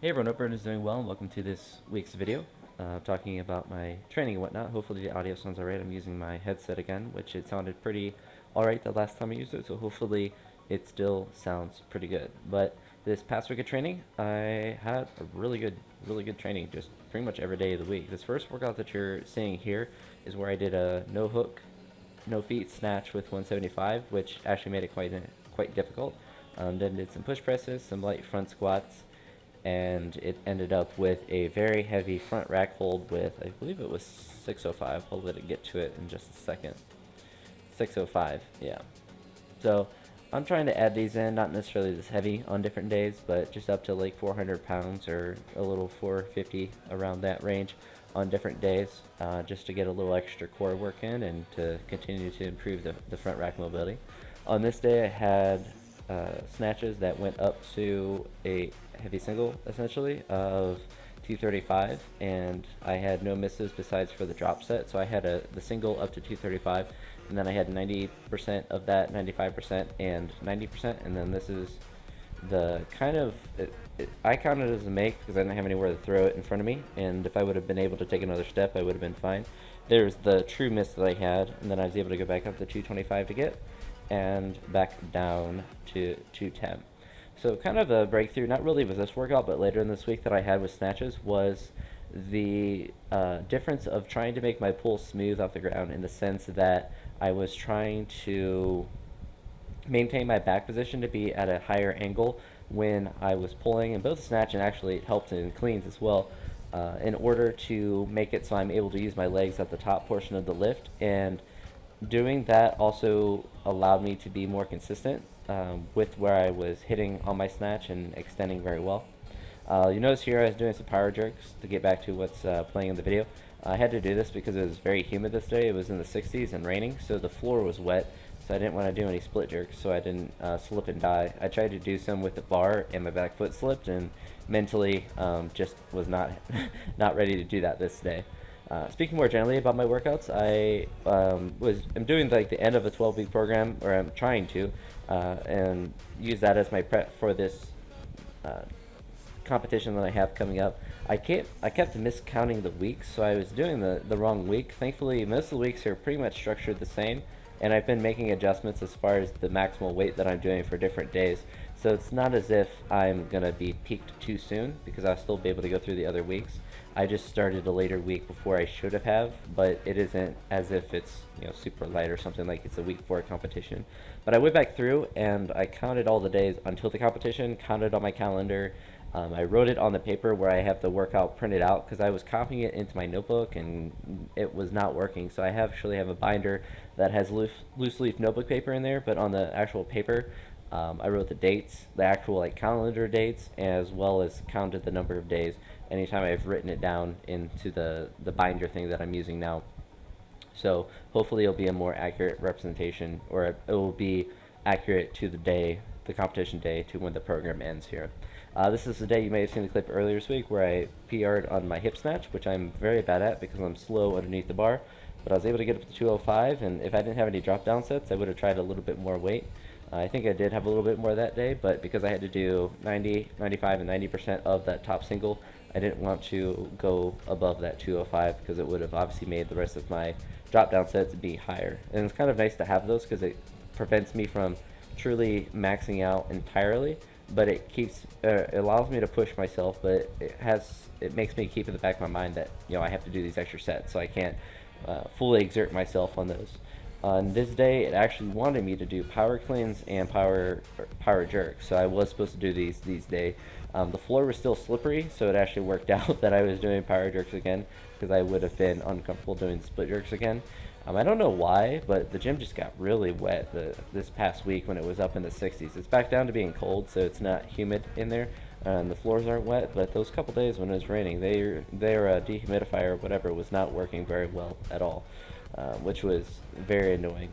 Hey everyone, hope everyone is doing well and welcome to this week's video talking about my training and whatnot. Hopefully the audio sounds alright. I'm using my headset again, which it sounded pretty alright the last time I used it, so hopefully it still sounds pretty good. But this past week of training, I had a really good training just pretty much every day of the week. This first workout that you're seeing here is where I did a no hook, no feet snatch with 175, which actually made it quite difficult. Then did some push presses, some light front squats, and it ended up with a very heavy front rack hold with, I believe it was 605. I'll let it get to it in just a second. 605, yeah. So I'm trying to add these in, not necessarily this heavy on different days, but just up to like 400 pounds or a little 450 around that range on different days, just to get a little extra core work in and to continue to improve the front rack mobility. On this day I had snatches that went up to a heavy single essentially of 235, and I had no misses besides for the drop set. So I had the single up to 235, and then I had 90% of that, 95% and 90%, and then this is the kind of I counted it as a make because I didn't have anywhere to throw it in front of me, and if I would have been able to take another step I would have been fine. There's the true miss that I had, and then I was able to go back up to 225 to get and back down to 210. So kind of a breakthrough, not really with this workout, but later in this week that I had with snatches was the difference of trying to make my pull smooth off the ground, in the sense that I was trying to maintain my back position to be at a higher angle when I was pulling, and both snatch and actually it helped in cleans as well, in order to make it so I'm able to use my legs at the top portion of the lift. And doing that also allowed me to be more consistent with where I was hitting on my snatch and extending very well. You notice here I was doing some power jerks to get back to what's playing in the video. I had to do this because it was very humid this day. It was in the 60s and raining, so the floor was wet, so I didn't want to do any split jerks, so I didn't slip and die. I tried to do some with the bar and my back foot slipped, and mentally just was not not ready to do that this day. Speaking more generally about my workouts, I'm doing like the end of a 12-week program, or I'm trying to, and use that as my prep for this competition that I have coming up. I kept miscounting the weeks, so I was doing the wrong week. Thankfully, most of the weeks are pretty much structured the same, and I've been making adjustments as far as the maximal weight that I'm doing for different days. So it's not as if I'm gonna be peaked too soon, because I'll still be able to go through the other weeks. I just started a later week before I should have, but it isn't as if it's super light or something, like it's a week for a competition. But I went back through and I counted all the days until the competition, counted on my calendar. I wrote it on the paper where I have the workout printed out, because I was copying it into my notebook and it was not working. So I actually have a binder that has loose leaf notebook paper in there, but on the actual paper I wrote the dates, the actual like calendar dates, as well as counted the number of days anytime I've written it down into the binder thing that I'm using now. So hopefully it'll be a more accurate representation, or it will be accurate to the day, the competition day, to when the program ends here. This is the day you may have seen the clip earlier this week where I PR'd on my hip snatch, which I'm very bad at because I'm slow underneath the bar, but I was able to get up to 205, and if I didn't have any drop down sets I would have tried a little bit more weight. I think I did have a little bit more that day, but because I had to do 90, 95, and 90% of that top single, I didn't want to go above that 205 because it would have obviously made the rest of my drop down sets be higher. And it's kind of nice to have those because it prevents me from truly maxing out entirely, but it allows me to push myself, but it makes me keep in the back of my mind that I have to do these extra sets, so I can't fully exert myself on those. On this day, it actually wanted me to do power cleans and power jerks, so I was supposed to do these days. The floor was still slippery, so it actually worked out that I was doing power jerks again, because I would have been uncomfortable doing split jerks again. I don't know why, but the gym just got really wet this past week when it was up in the 60s. It's back down to being cold, so it's not humid in there, and the floors aren't wet, but those couple days when it was raining, their dehumidifier or whatever was not working very well at all, which was very annoying.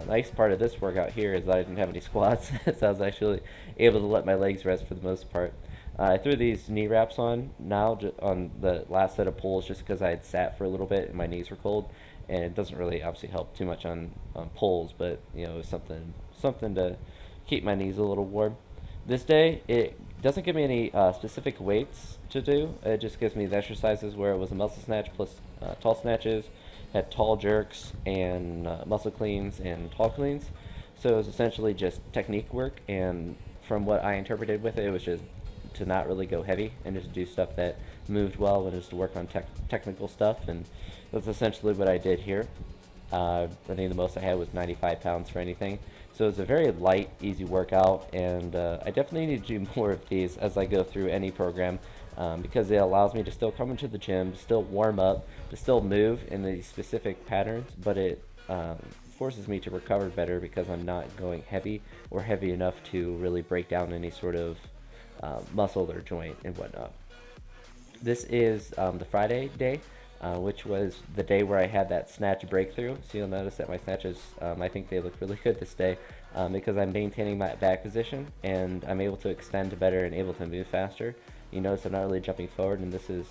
Nice part of this workout here is that I didn't have any squats, so I was actually able to let my legs rest for the most part. I threw these knee wraps on now on the last set of pulls just because I had sat for a little bit and my knees were cold, and it doesn't really obviously help too much on pulls, but it was something to keep my knees a little warm. This day it doesn't give me any specific weights to do. It just gives me the exercises where it was a muscle snatch plus tall snatches, had tall jerks and muscle cleans and tall cleans. So it was essentially just technique work, and from what I interpreted with it, it was just to not really go heavy and just do stuff that moved well and just to work on technical stuff, and that's essentially what I did here. I think the most I had was 95 pounds for anything. So it's a very light, easy workout, and I definitely need to do more of these as I go through any program, because it allows me to still come into the gym, to still warm up, to still move in these specific patterns, but it forces me to recover better because I'm not going heavy or heavy enough to really break down any sort of muscle or joint and whatnot. This is the Friday day, which was the day where I had that snatch breakthrough. So you'll notice that my snatches, I think they look really good this day, because I'm maintaining my back position and I'm able to extend better and able to move faster. You notice I'm not really jumping forward, and this is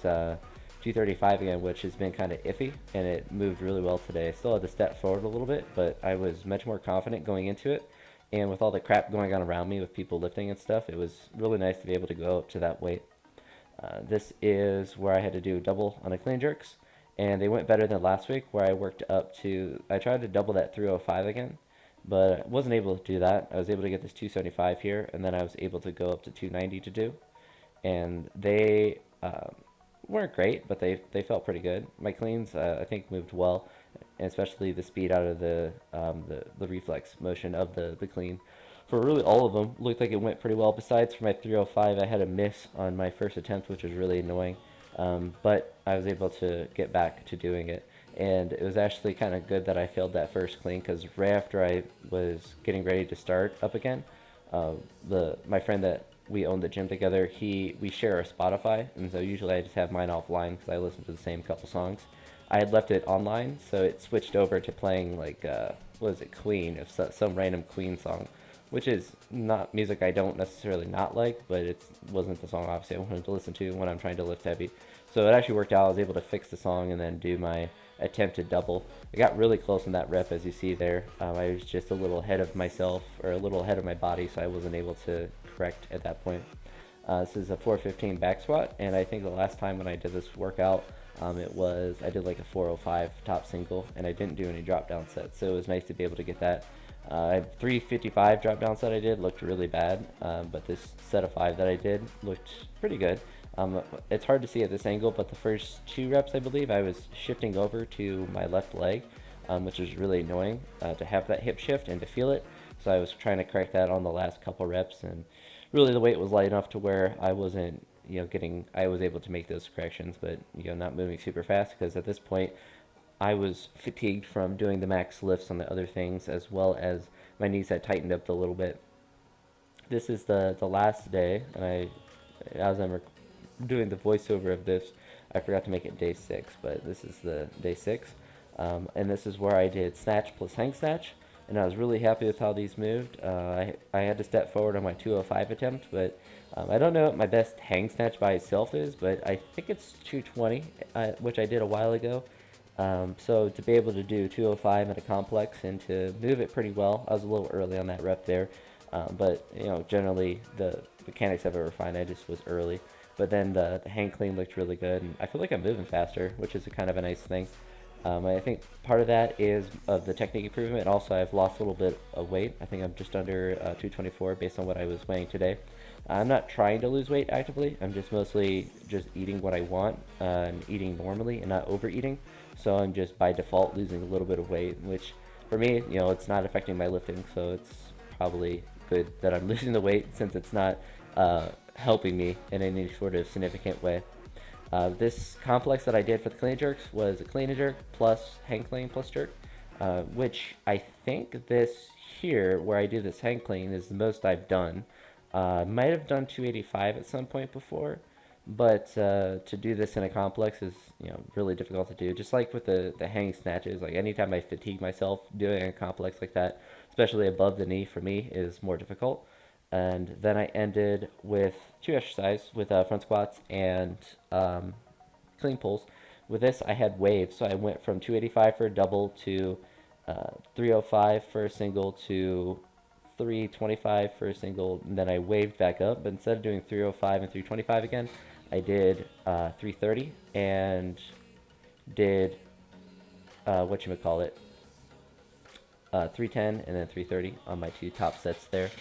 235 again, which has been kind of iffy, and it moved really well today. I still had to step forward a little bit, but I was much more confident going into it. And with all the crap going on around me with people lifting and stuff, it was really nice to be able to go up to that weight. This is where I had to do double on the clean jerks, and they went better than last week where I worked up to, I tried to double that 305 again, but I wasn't able to do that. I was able to get this 275 here, and then I was able to go up to 290 to do, and they weren't great, but they felt pretty good. My cleans, I think, moved well, and especially the speed out of the reflex motion of the clean. For really all of them, looked like it went pretty well. Besides for my 305, I had a miss on my first attempt, which was really annoying. But I was able to get back to doing it. And it was actually kind of good that I failed that first clean, because right after I was getting ready to start up again, my friend that we own the gym together, we share a Spotify, and so usually I just have mine offline because I listen to the same couple songs. I had left it online, so it switched over to playing like what is it, Queen, if some random Queen song, which is not music I don't necessarily not like, but it wasn't the song obviously I wanted to listen to when I'm trying to lift heavy. So it actually worked out. I was able to fix the song and then do my attempted double. I got really close in that rep, as you see there. I was just a little ahead of myself, or a little ahead of my body, so I wasn't able to correct at that point. This is a 415 back squat, and I think the last time when I did this workout, I did like a 405 top single, and I didn't do any drop down sets, so it was nice to be able to get that. 355 drop down set I did looked really bad, but this set of 5 that I did looked pretty good. It's hard to see at this angle, but the first 2 reps, I believe, I was shifting over to my left leg, which was really annoying to have that hip shift and to feel it. So I was trying to correct that on the last couple reps, and really the weight was light enough to where I wasn't, I was able to make those corrections, but not moving super fast, because at this point I was fatigued from doing the max lifts on the other things, as well as my knees had tightened up a little bit. This is the last day, and as I'm doing the voiceover of this, I forgot to make it day 6, but this is the day 6. And this is where I did snatch plus hang snatch, and I was really happy with how these moved. I had to step forward on my 205 attempt, but I don't know what my best hang snatch by itself is, but I think it's 220, which I did a while ago. So to be able to do 205 at a complex and to move it pretty well, I was a little early on that rep there, but generally the mechanics of it were fine. I just was early, but then the hang clean looked really good, and I feel like I'm moving faster, which is kind of a nice thing. I think part of that is of the technique improvement. Also, I've lost a little bit of weight. I think I'm just under 224 based on what I was weighing today. I'm not trying to lose weight actively. I'm just mostly just eating what I want and eating normally and not overeating. So I'm just by default losing a little bit of weight, which for me, it's not affecting my lifting. So it's probably good that I'm losing the weight, since it's not helping me in any sort of significant way. This complex that I did for the clean jerks was a clean and jerk plus hang clean plus jerk, which I think this here, where I do this hang clean, is the most I've done. Might have done 285 at some point before, but to do this in a complex is really difficult to do. Just like with the hang snatches, like anytime I fatigue myself, doing a complex like that, especially above the knee, for me is more difficult. And then I ended with 2 exercises with front squats and clean pulls. With this, I had waves, so I went from 285 for a double to 305 for a single to 325 for a single, and then I waved back up, but instead of doing 305 and 325 again, I did 330 and did whatchamacallit, 310 and then 330 on my two top sets there.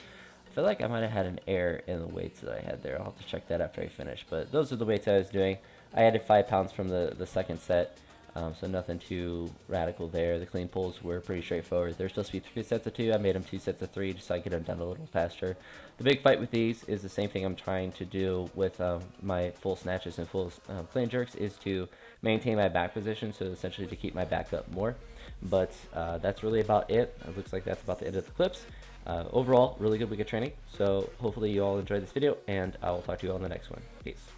I feel like I might have had an error in the weights that I had there. I'll have to check that after I finish, but those are the weights I was doing. I added 5 pounds from the second set. So nothing too radical there. The clean pulls were pretty straightforward. They're supposed to be 3 sets of 2. I made them 2 sets of 3 just so I could get them done a little faster. The big fight with these is the same thing I'm trying to do with my full snatches and full clean jerks, is to maintain my back position, so essentially to keep my back up more. But that's really about it. It looks like that's about the end of the clips. Overall, really good week of training. So hopefully you all enjoyed this video, and I will talk to you all in the next one. Peace.